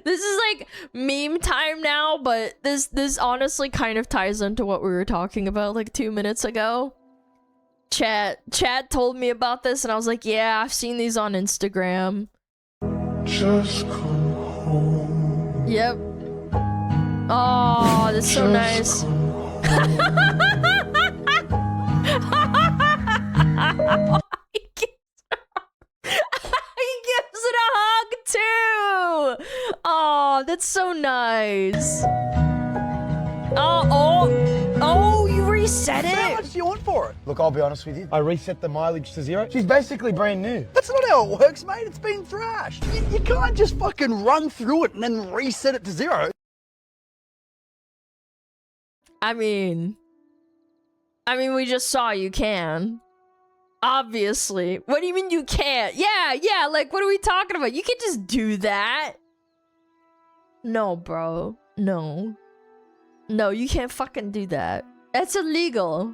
This is like meme time now, but this honestly kind of ties into what we were talking about like 2 minutes ago. Chad told me about this and I was like, yeah, I've seen these on Instagram. Just come home. Yep. Oh, that's so nice. He gives it a hug too. Oh, that's so nice. Oh, you reset it? How much do you want for it? Look, I'll be honest with you. I reset the mileage to 0. She's basically brand new. That's not how it works, mate. It's been thrashed. You can't just fucking run through it and then reset it to 0. I mean, we just saw you can. Obviously. What do you mean you can't? Yeah, like, what are we talking about? You can just do that. No, bro. No. No, you can't fucking do that. That's illegal.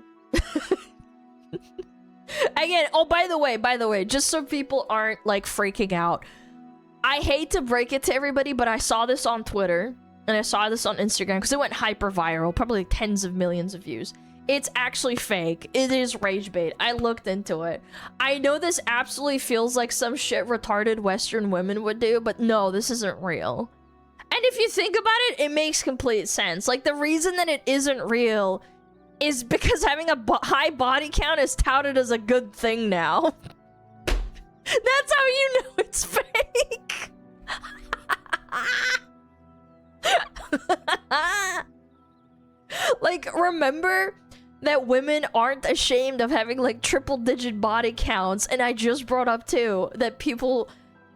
Again, oh, by the way, just so people aren't, like, freaking out. I hate to break it to everybody, but I saw this on Twitter. And I saw this on Instagram because it went hyper viral, probably like tens of millions of views. It's actually fake. It is rage bait. I looked into it. I know this absolutely feels like some shit retarded Western women would do, but no, this isn't real. And if you think about it, it makes complete sense. Like, the reason that it isn't real is because having a high body count is touted as a good thing now. That's how you know it's fake. Like, remember that women aren't ashamed of having like triple-digit body counts, and I just brought up too that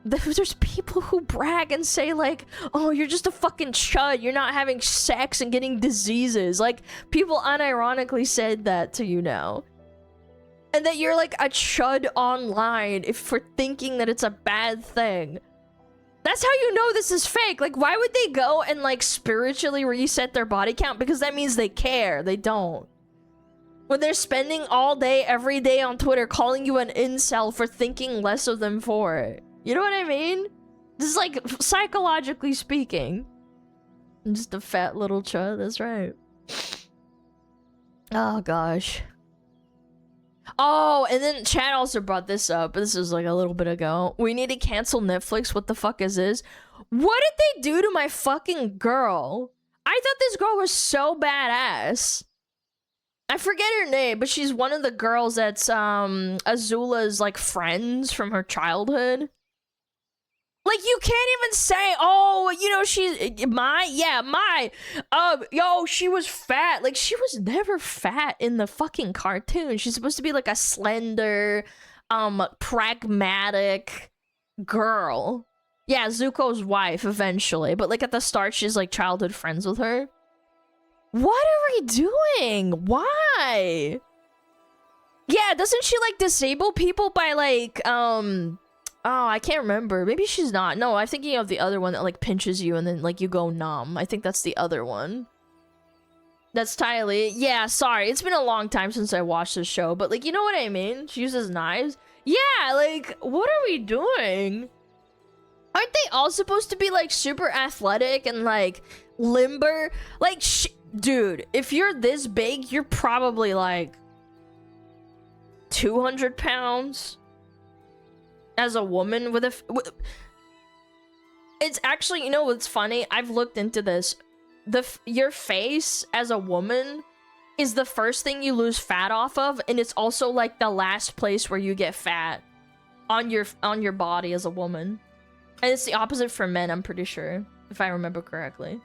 there's people who brag and say like, oh, you're just a fucking chud, you're not having sex and getting diseases. Like, people unironically said that to you now. And that you're like a chud online for thinking that it's a bad thing. That's how you know this is fake. Like, why would they go and, like, spiritually reset their body count? Because that means they care. They don't. When they're spending all day, every day on Twitter calling you an incel for thinking less of them for it. You know what I mean? This is, like, psychologically speaking. I'm just a fat little chud. That's right. Oh, gosh. Oh, and then Chad also brought this up. This was like a little bit ago. We need to cancel Netflix. What the fuck is this? What did they do to my fucking girl? I thought this girl was so badass. I forget her name, but she's one of the girls that's Azula's like friends from her childhood. Like, you can't even say, oh, you know, yo, she was fat. Like, she was never fat in the fucking cartoon. She's supposed to be like a slender, pragmatic girl. Yeah, Zuko's wife eventually, but like at the start, she's like childhood friends with her. What are we doing? Why? Yeah, doesn't she like disable people by like, oh, I can't remember. Maybe she's not. No, I'm thinking of the other one that, like, pinches you and then, like, you go numb. I think that's the other one. That's Tylee. Yeah, sorry. It's been a long time since I watched this show, but, like, you know what I mean? She uses knives. Yeah, like, what are we doing? Aren't they all supposed to be, like, super athletic and, like, limber? Like, dude, if you're this big, you're probably, like, 200 pounds? As a woman with it's actually, you know what's funny? I've looked into this. Your face as a woman is the first thing you lose fat off of, and it's also like the last place where you get fat on your body as a woman. And it's the opposite for men, I'm pretty sure, if I remember correctly.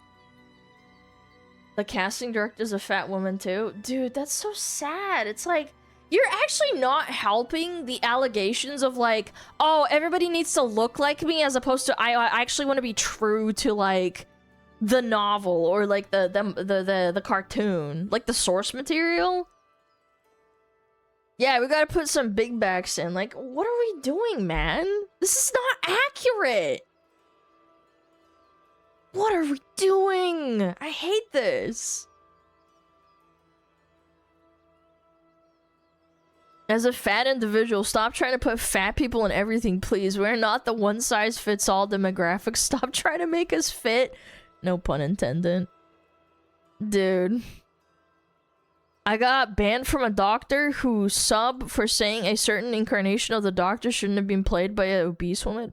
The casting director's a fat woman too. Dude, that's so sad. It's like, you're actually not helping the allegations of like, oh, everybody needs to look like me, as opposed to I actually want to be true to like the novel or like the cartoon, like the source material. Yeah, we gotta put some big backs in. Like, what are we doing, man? This is not accurate. What are we doing? I hate this. As a fat individual, stop trying to put fat people in everything, please. We're not the one-size-fits-all demographic. Stop trying to make us fit. No pun intended. Dude. I got banned from a doctor who subbed for saying a certain incarnation of the Doctor shouldn't have been played by an obese woman.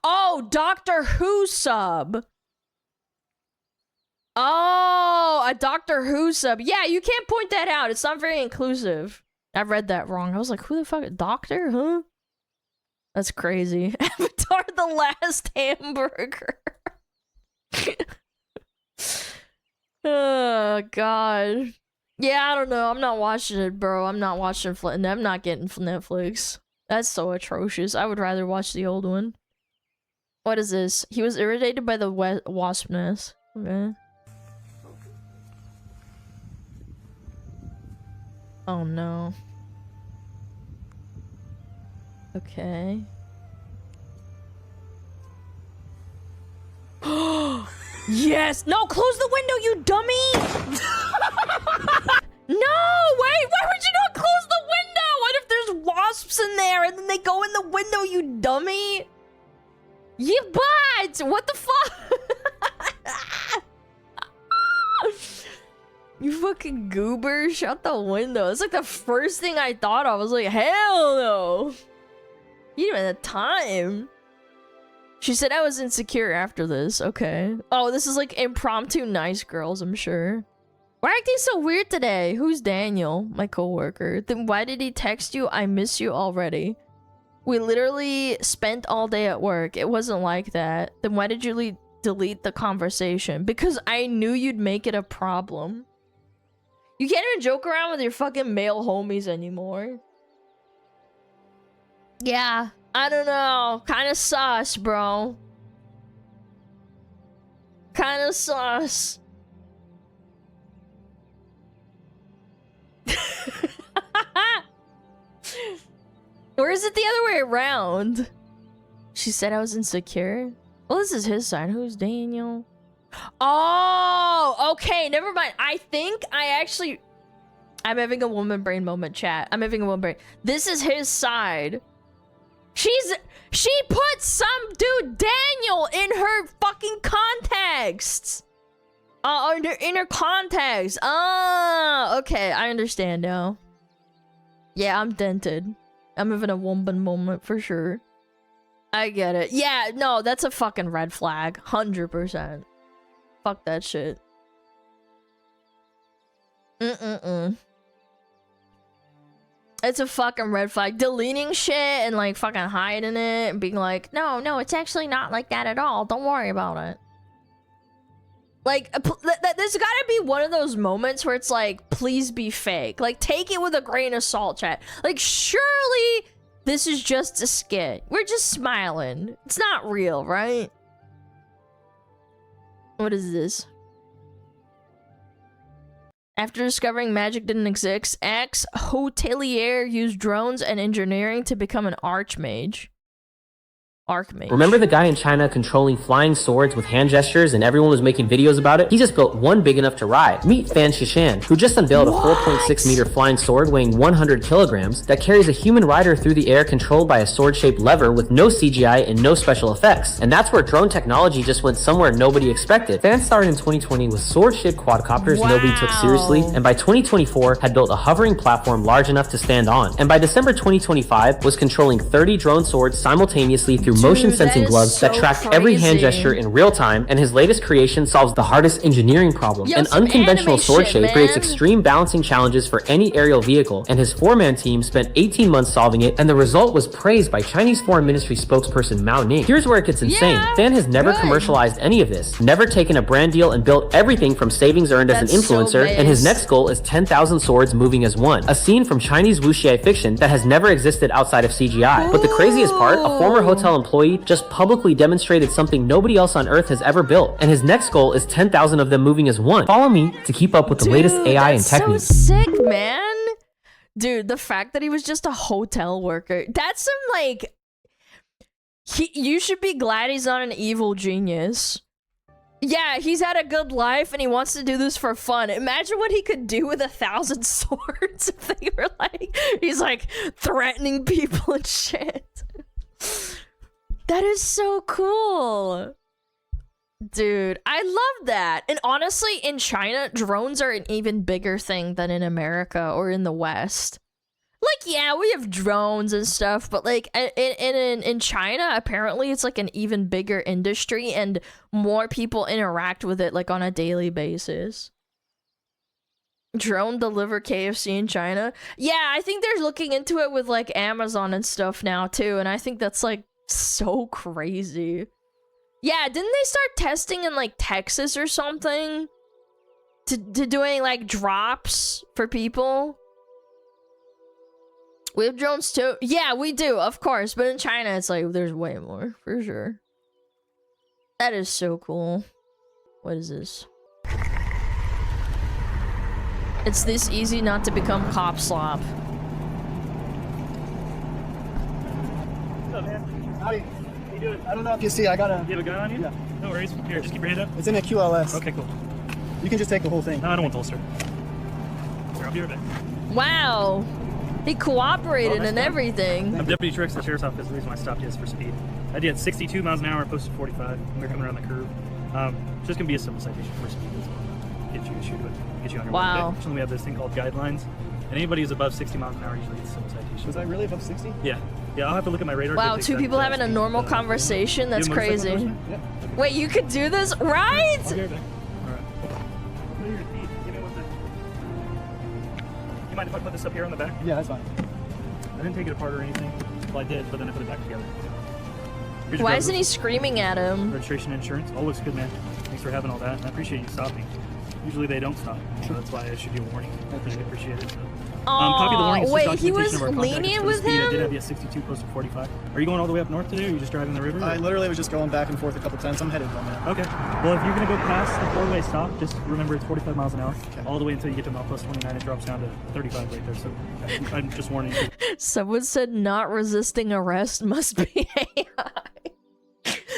Oh, Doctor Who sub! Oh, a Doctor Who sub. Yeah, you can't point that out. It's not very inclusive. I read that wrong. I was like, who the fuck? Doctor? Huh? That's crazy. Avatar the Last Hamburger. Oh, God. Yeah, I don't know. I'm not watching it, bro. I'm not watching I'm not getting Netflix. That's so atrocious. I would rather watch the old one. What is this? He was irritated by the wasp nest. Okay. Oh no. Okay. Yes! No, close the window, you dummy! No! Wait, why would you not close the window? What if there's wasps in there and then they go in the window, you dummy? You butt! What the fuck? You fucking goober, shut the window. It's like the first thing I thought of. I was like, hell no. You didn't have the time. She said I was insecure after this. Okay. Oh, this is like impromptu nice girls, I'm sure. Why are acting so weird today? Who's Daniel? My coworker. Then why did he text you? I miss you already. We literally spent all day at work. It wasn't like that. Then why did you delete the conversation? Because I knew you'd make it a problem. You can't even joke around with your fucking male homies anymore. Yeah, I don't know. Kinda sus, bro. Kinda sus. Or is it the other way around? She said I was insecure. Well, this is his side. Who's Daniel? Oh, okay. Never mind. I think I'm having a woman brain moment, chat. I'm having a woman brain. This is his side. She put some dude Daniel in her fucking context. In her context. Oh, okay. I understand now. Yeah, I'm dented. I'm having a woman moment for sure. I get it. Yeah, no, that's a fucking red flag. 100%. Fuck that shit. It's a fucking red flag. Deleting shit and like fucking hiding it and being like, no, it's actually not like that at all. Don't worry about it. Like, there's gotta be one of those moments where it's like, please be fake. Like, take it with a grain of salt, chat. Like, surely this is just a skit. We're just smiling. It's not real, right? What is this? After discovering magic didn't exist, ex-hotelier used drones and engineering to become an archmage. Remember the guy in China controlling flying swords with hand gestures and everyone was making videos about it? He just built one big enough to ride. Meet Fan Shishan, who just unveiled a 4.6 meter flying sword weighing 100 kilograms that carries a human rider through the air controlled by a sword-shaped lever with no CGI and no special effects. And that's where drone technology just went somewhere nobody expected. Fan started in 2020 with sword-shaped quadcopters nobody took seriously, and by 2024 had built a hovering platform large enough to stand on. And by December 2025 was controlling 30 drone swords simultaneously through motion sensing gloves that track every hand gesture in real time, and his latest creation solves the hardest engineering problem. An unconventional sword shape creates extreme balancing challenges for any aerial vehicle, and his 4-man team spent 18 months solving it, and the result was praised by Chinese Foreign Ministry spokesperson Mao Ning. Here's where it gets insane. Fan has never commercialized any of this, never taken a brand deal, and built everything from savings earned as an influencer, and his next goal is 10,000 swords moving as one, a scene from Chinese wuxia fiction that has never existed outside of CGI. But the craziest part, a former hotel employee just publicly demonstrated something nobody else on Earth has ever built, and his next goal is 10,000 of them moving as one. Follow me to keep up with the latest AI and techniques. So sick, man. Dude, the fact that he was just a hotel worker, that's some like, you should be glad he's not an evil genius. Yeah, he's had a good life and he wants to do this for fun. Imagine what he could do with 1,000 swords if they were like, He's like threatening people and shit. That is so cool. Dude, I love that. And honestly, in China, drones are an even bigger thing than in America or in the West. Like, yeah, we have drones and stuff, but like in China, apparently it's like an even bigger industry and more people interact with it like on a daily basis. Drone deliver KFC in China? Yeah, I think they're looking into it with like Amazon and stuff now too, and I think that's like so crazy. Yeah, didn't they start testing in like Texas or something? To doing like drops for people? We have drones too. Yeah, we do, of course. But in China, it's like, there's way more, for sure. That is so cool. What is this? It's this easy not to become cop slop. What's up, man? Howdy. How you doing? I don't know if you see, I got a... You have a gun on you? Yeah. No worries. Here, just keep your hand up. It's in a QLS. Okay, cool. You can just take the whole thing. No, I don't want the holster. Here, I'll be right back. Wow. He cooperated and everything. I'm Deputy Tricks at the Sheriff's Office. The reason why I stopped you is for speed. I did 62 miles an hour, posted 45. We were coming around the curve. Just gonna be a civil citation for speed as well. Get you issued with, get you on your way. Wow. Actually, we have this thing called guidelines, and anybody who's above 60 miles an hour usually gets a civil citation. Was I really above 60? Yeah. Yeah, I'll have to look at my radar. Wow, two people having a normal conversation? That's crazy. Yeah. Wait, you could do this? Right? I'll be right back. Alright. Give me 1 second. You mind if I put this up here on the back? Yeah, that's fine. I didn't take it apart or anything. Well, I did, but then I put it back together. Here's your Why driver's isn't he screaming at him? registration and insurance? All looks good, man. Thanks for having all that. I appreciate you stopping. Usually they don't stop, so that's why I issued you a warning. I really appreciate it. Copy the warning. It's just Wait, he was documentation of our contact. lenient It's for with speed. I did him? have you at 62, posted 45. Are you going all the way up north today, or are you just driving the river? I literally was just going back and forth a couple times. I'm headed home now. Okay. Well, if you're going to go past the four-way stop, just remember it's 45 miles an hour. Okay. All the way until you get to milepost 29, it drops down to 35 right there. So I'm just warning you. Someone said not resisting arrest must be AI.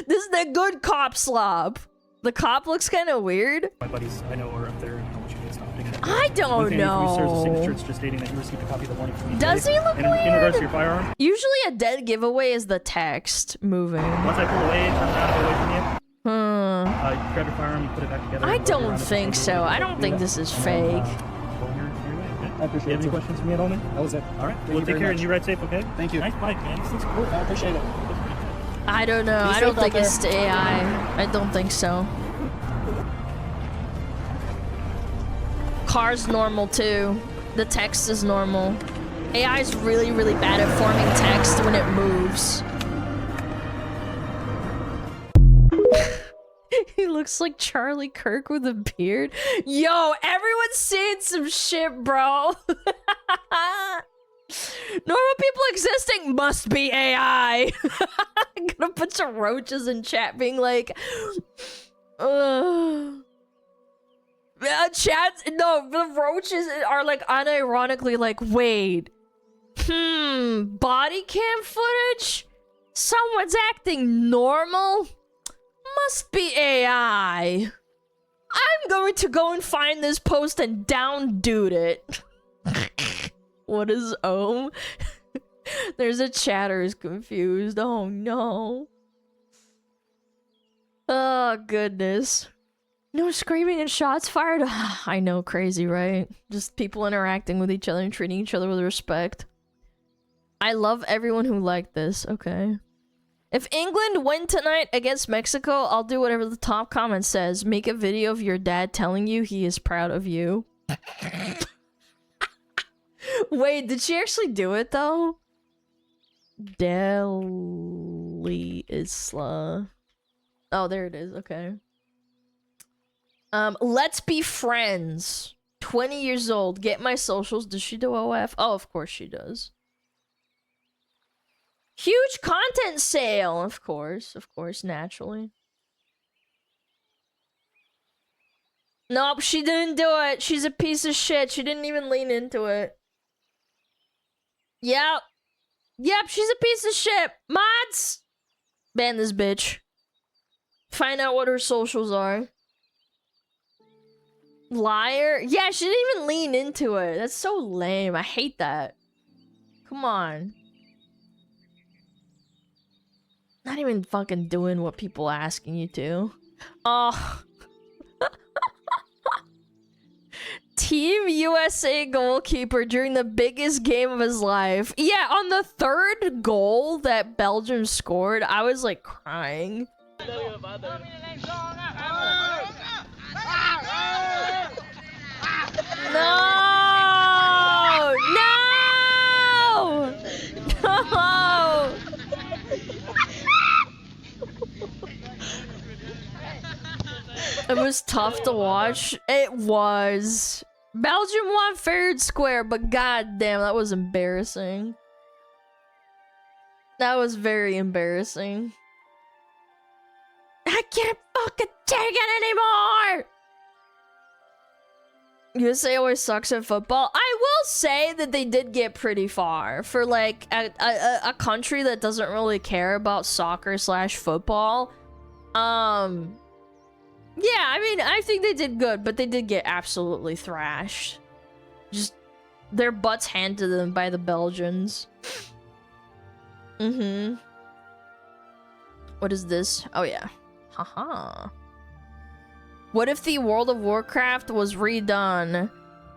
This is the good cop slob. The cop looks kind of weird. My buddies I know are up there, and I want you to get stopped. I don't know. Serves a signature. know. It's just stating that you received a copy of the warning from me. Does today. he look And in regards to weird? your firearm, Usually a dead giveaway is the text moving. once I pull away and turn around away from you, Hmm. you grab your firearm, you put it back together. I and rub it around don't the think table. so. I don't think this is fake. Well, you're right. Good. I appreciate Do you have any it. questions for me at all, man? That was it. All right. Thank Well, you take very care and much. you ride safe, okay? Thank you. Nice bike, man. This looks cool. Cool. I appreciate it. I don't know. Be I don't safe think out it's AI. I don't think so. Car's normal too. The text is normal. AI is really, really bad at forming text when it moves. He looks like Charlie Kirk with a beard. Yo, everyone's saying some shit, bro. Normal people existing must be AI. I'm gonna put some roaches in chat being like, chat, no, the roaches are like unironically like, wait, body cam footage? Someone's acting normal? Must be AI. I'm going to go and find this post and down dude it. What is Ohm? There's a chatter is confused. Oh no. Oh goodness. No screaming and shots fired. I know, crazy, right? Just people interacting with each other and treating each other with respect. I love everyone who liked this. Okay. If England win tonight against Mexico, I'll do whatever the top comment says. Make a video of your dad telling you he is proud of you. Wait, did she actually do it though? Deli Isla. Oh, there it is. Okay. Let's be friends. 20 years old. Get my socials. Does she do OF? Oh, of course she does. Huge content sale. Of course, naturally. Nope, she didn't do it. She's a piece of shit. She didn't even lean into it. Yep, she's a piece of shit. Mods! Ban this bitch. Find out what her socials are. Liar? Yeah, she didn't even lean into it. That's so lame. I hate that. Come on. Not even fucking doing what people asking you to. Oh. Team USA goalkeeper during the biggest game of his life. Yeah, on the third goal that Belgium scored, I was like crying. No! No! No! It was tough to watch. It was. Belgium won fair and square, but goddamn, that was embarrassing. That was very embarrassing. I can't fucking take it anymore! USA always sucks at football. I will say that they did get pretty far for like a country that doesn't really care about soccer slash football. Yeah, I mean, I think they did good, but they did get absolutely thrashed. Just their butts handed to them by the Belgians. What is this? Oh yeah. Haha. What if the World of Warcraft was redone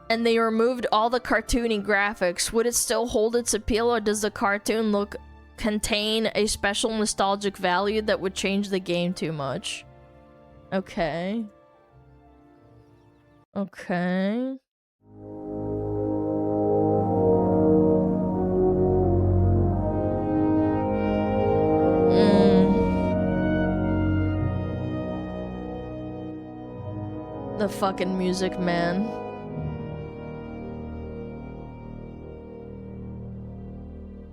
and they removed all the cartoony graphics? Would it still hold its appeal, or does the cartoon look contain a special nostalgic value that would change the game too much? Okay. Okay. The fucking music, man.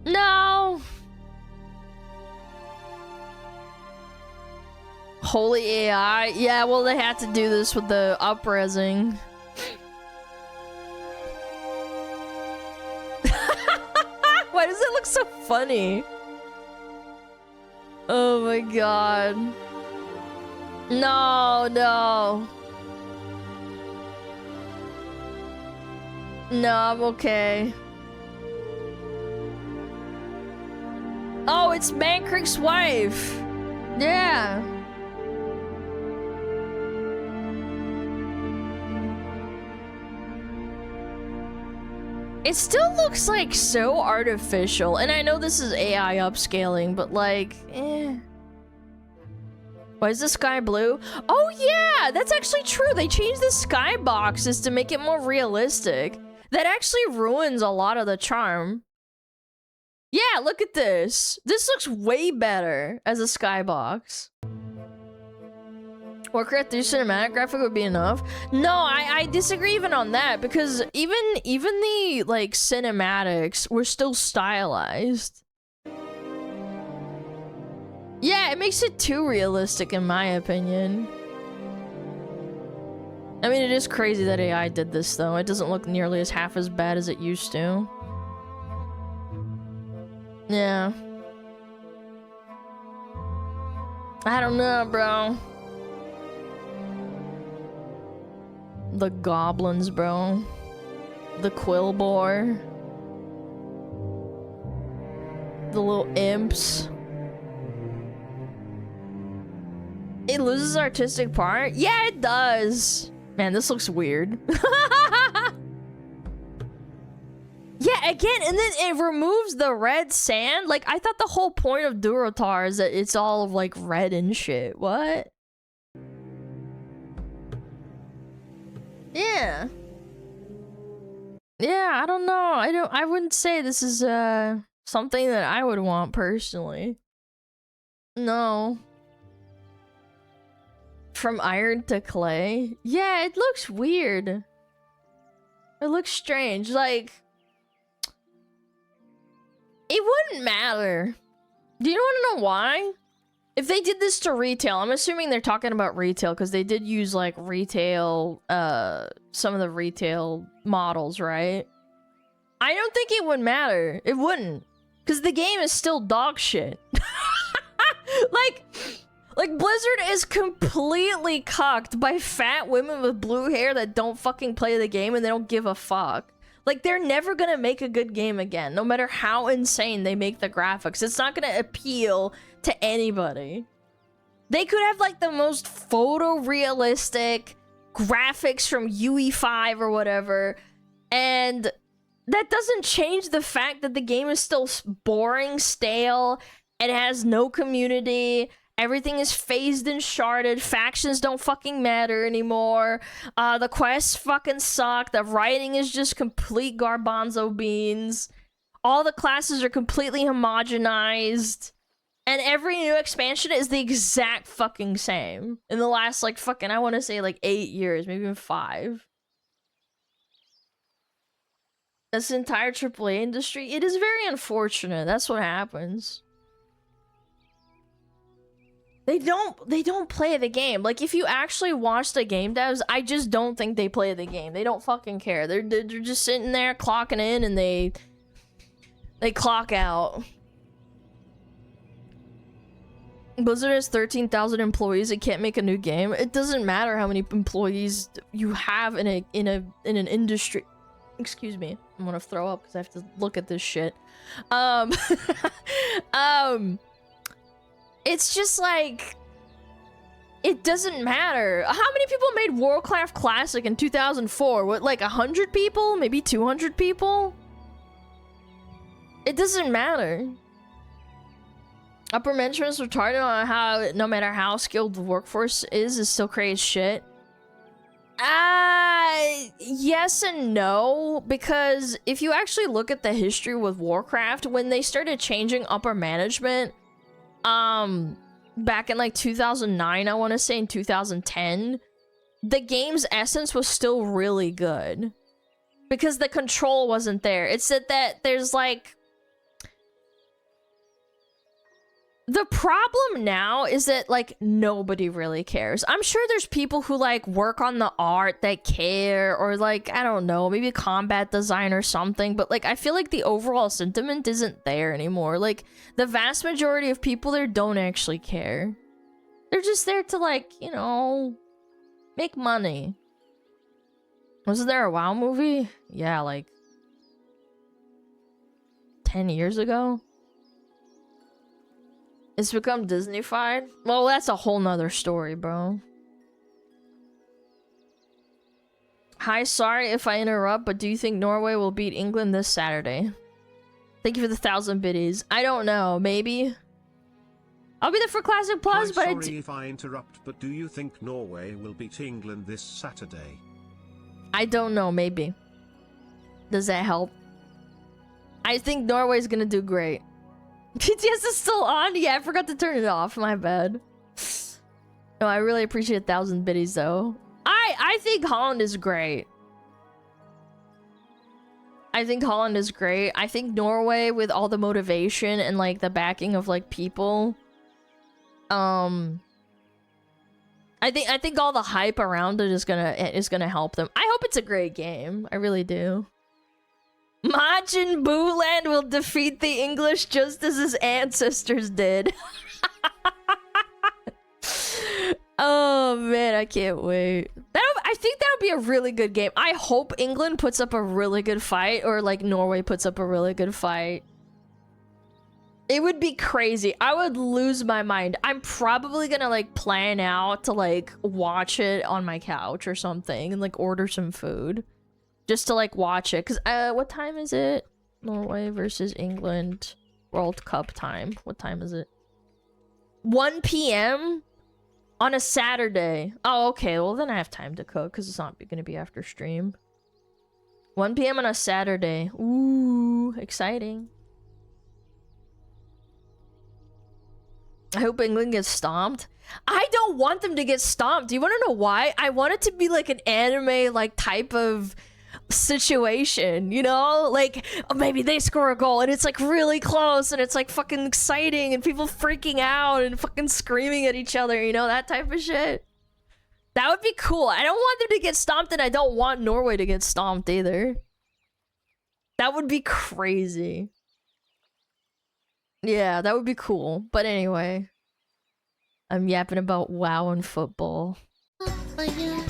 No! Holy AI? Yeah, well, they had to do this with the upresing. Why does it look so funny? Oh my god. No, no. No, I'm okay. Oh, it's Mankrick's wife. Yeah. It still looks like so artificial, and I know this is AI upscaling, but like, eh. Why is the sky blue? Oh yeah, that's actually true. They changed the sky boxes to make it more realistic. That actually ruins a lot of the charm. Yeah, look at this. This looks way better as a skybox. Warcraft 3 cinematic graphic would be enough. No, I disagree even on that, because even the like cinematics were still stylized. Yeah, it makes it too realistic in my opinion. I mean, it is crazy that AI did this, though. It doesn't look nearly as half as bad as it used to. Yeah. I don't know, bro. The goblins, bro. The Quillbore. The little imps. It loses artistic part? Yeah, it does. Man, this looks weird. Yeah, again, and then it removes the red sand. Like, I thought the whole point of Durotar is that it's all like red and shit. What? Yeah. Yeah, I don't know. I wouldn't say this is something that I would want personally. No. From iron to clay? Yeah, it looks weird. It looks strange. Like, it wouldn't matter. Do you want to know why? If they did this to retail, I'm assuming they're talking about retail, because they did use like retail, some of the retail models, right? I don't think it would matter. It wouldn't. Because the game is still dog shit. Like, Blizzard is completely cucked by fat women with blue hair that don't fucking play the game and they don't give a fuck. Like, they're never gonna make a good game again, no matter how insane they make the graphics. It's not gonna appeal to anybody. They could have, like, the most photorealistic graphics from UE5 or whatever, and that doesn't change the fact that the game is still boring, stale, it has no community, everything is phased and sharded, factions don't fucking matter anymore, the quests fucking suck, the writing is just complete garbanzo beans, all the classes are completely homogenized, and every new expansion is the exact fucking same in the last, like, fucking, I want to say, like, 8 years, maybe even 5. This entire AAA industry, it is very unfortunate. That's what happens. They don't play the game. Like, if you actually watch the game devs, I just don't think they play the game. They don't fucking care. They're just sitting there clocking in and they clock out. Blizzard has 13,000 employees. It can't make a new game. It doesn't matter how many employees you have in an industry. Excuse me. I'm gonna throw up because I have to look at this shit. It's just like, it doesn't matter. How many people made Warcraft Classic in 2004? What, like 100 people? Maybe 200 people? It doesn't matter. Upper management's retarded on how, no matter how skilled the workforce is, it still creates shit. Yes and no, because if you actually look at the history with Warcraft, when they started changing upper management, back in like 2009, I want to say in 2010, the game's essence was still really good because the control wasn't there. It's that there's like, the problem now is that, like, nobody really cares. I'm sure there's people who, like, work on the art that care, or, like, I don't know, maybe combat design or something, but, like, I feel like the overall sentiment isn't there anymore. Like, the vast majority of people there don't actually care. They're just there to, like, you know, make money. Wasn't there a WoW movie? Yeah, like, 10 years ago? It's become Disney-fied? Well, that's a whole nother story, bro. Hi, sorry if I interrupt, but do you think Norway will beat England this Saturday? Thank you for the 1,000 biddies. I don't know, maybe. I'll be there for Classic Plus, but sorry if I interrupt, but do you think Norway will beat England this Saturday? I don't know, maybe. Does that help? I think Norway's gonna do great. BTS is still on? Yeah, I forgot to turn it off. My bad. No, I really appreciate 1,000 biddies, though. I think Holland is great. I think Holland is great. I think Norway, with all the motivation and, like, the backing of, like, people... I think all the hype around it is gonna help them. I hope it's a great game. I really do. Majin Buu Land will defeat the English just as his ancestors did. Oh man, I can't wait. I think that'll be a really good game. I hope England puts up a really good fight, or like Norway puts up a really good fight. It would be crazy. I would lose my mind. I'm probably gonna like plan out to like watch it on my couch or something and like order some food. Just to, like, watch it. Because, what time is it? Norway versus England. World Cup time. What time is it? 1 p.m. on a Saturday. Oh, okay. Well, then I have time to cook. Because it's not going to be after stream. 1 p.m. on a Saturday. Ooh, exciting. I hope England gets stomped. I don't want them to get stomped. Do you want to know why? I want it to be, like, an anime, like, type of... situation, you know, like, oh, maybe they score a goal and it's like really close and it's like fucking exciting and people freaking out and fucking screaming at each other, you know, that type of shit. That would be cool. I don't want them to get stomped, and I don't want Norway to get stomped either. That would be crazy. Yeah, that would be cool. But anyway, I'm yapping about WoW and football. Oh, yeah.